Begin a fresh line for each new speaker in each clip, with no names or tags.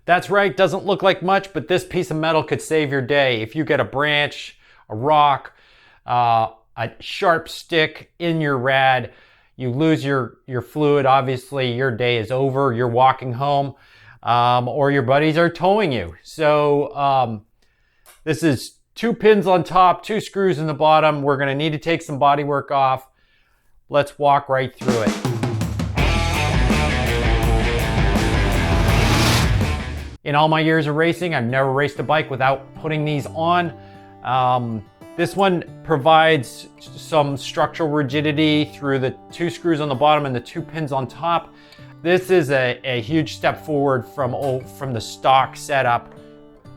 That's right, doesn't look like much, but this piece of metal could save your day. If you get a branch, a rock, a sharp stick in your rad, you lose your fluid, obviously your day is over, you're walking home, or your buddies are towing you. So this is 2 pins on top, 2 screws in the bottom. We're gonna need to take some bodywork off. Let's walk right through it. In all my years of racing, I've never raced a bike without putting these on. This one provides some structural rigidity through the 2 screws on the bottom and the 2 pins on top. This is a huge step forward from the stock setup.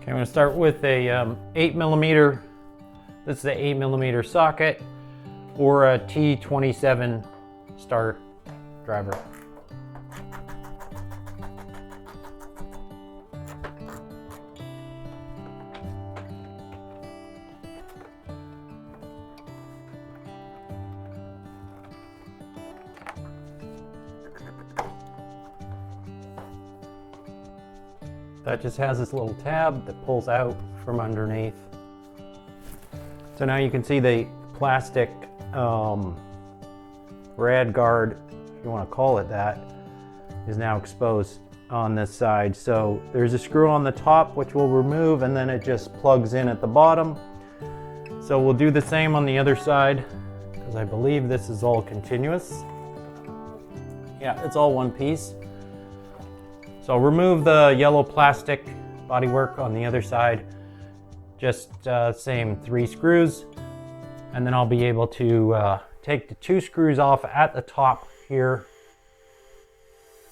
Okay, I'm gonna start with a 8mm. This is the 8mm socket or a T27 star driver. That just has this little tab that pulls out from underneath. So now you can see the plastic Rad Guard, if you want to call it that, is now exposed on this side. So there's a screw on the top which we'll remove, and then it just plugs in at the bottom. So we'll do the same on the other side, because I believe this is all continuous. Yeah, it's all one piece. So I'll remove the yellow plastic bodywork on the other side, just same 3 screws, and then I'll be able to take the 2 screws off at the top here.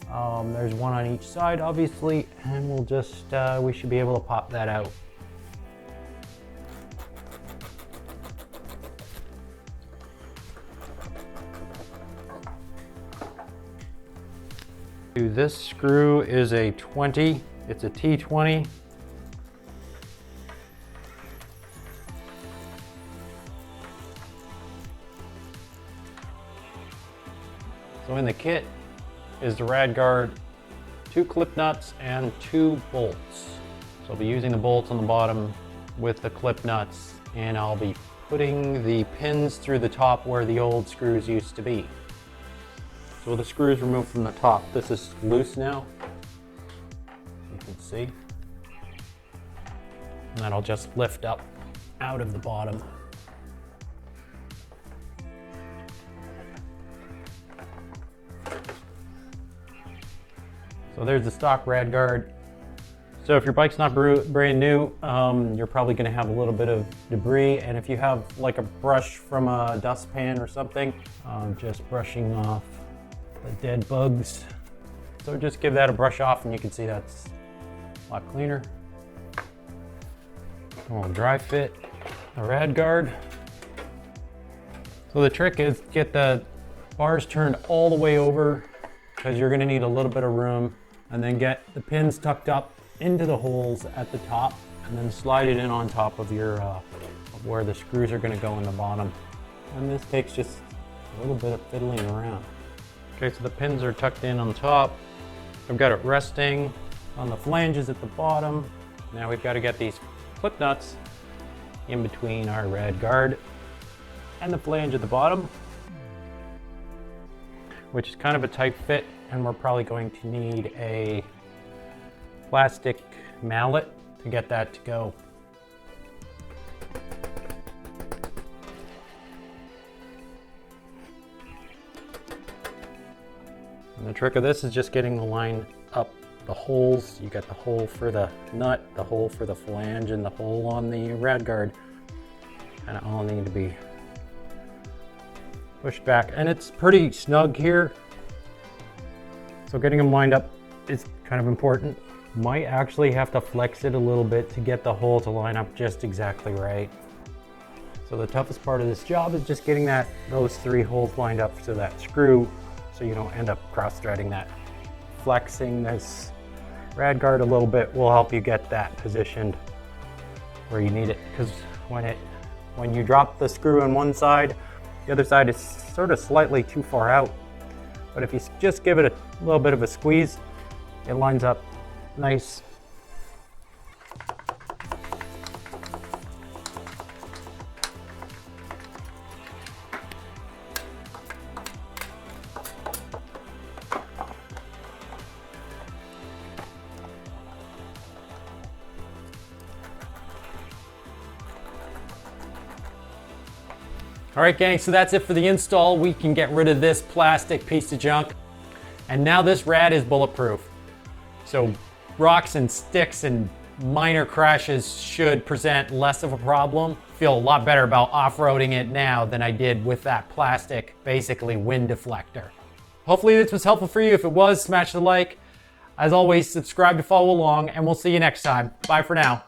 There's one on each side, obviously, and we'll just, we should be able to pop that out. This screw is a 20, it's a T20. So in the kit is the Rad Guard, 2 clip nuts and 2 bolts. So I'll be using the bolts on the bottom with the clip nuts, and I'll be putting the pins through the top where the old screws used to be. So the screw is removed from the top. This is loose now, you can see. And that'll just lift up out of the bottom. So there's the stock Rad Guard. So if your bike's not brand new, you're probably gonna have a little bit of debris. And if you have like a brush from a dustpan or something, just brushing off the dead bugs. So just give that a brush off and you can see that's a lot cleaner. We'll dry fit the Rad Guard. So the trick is get the bars turned all the way over, because you're gonna need a little bit of room, and then get the pins tucked up into the holes at the top, and then slide it in on top of your of where the screws are gonna go in the bottom. And this takes just a little bit of fiddling around. Okay, so the pins are tucked in on top. I've got it resting on the flanges at the bottom. Now we've got to get these clip nuts in between our Rad Guard and the flange at the bottom, which is kind of a tight fit, and we're probably going to need a plastic mallet to get that to go. And the trick of this is just getting the line up the holes. You got the hole for the nut, the hole for the flange, and the hole on the Rad Guard. And all need to be pushed back. And it's pretty snug here, so getting them lined up is kind of important. Might actually have to flex it a little bit to get the hole to line up just exactly right. So the toughest part of this job is just getting those 3 holes lined up so that screw, so you don't end up cross-threading that. Flexing this Rad Guard a little bit will help you get that positioned where you need it, because when you drop the screw on one side, the other side is sort of slightly too far out. But if you just give it a little bit of a squeeze, it lines up nice All right, gang, so that's it for the install. We can get rid of this plastic piece of junk. And now this Rad is bulletproof. So rocks and sticks and minor crashes should present less of a problem. Feel a lot better about off-roading it now than I did with that plastic, basically wind deflector. Hopefully this was helpful for you. If it was, smash the like. As always, subscribe to follow along, and we'll see you next time. Bye for now.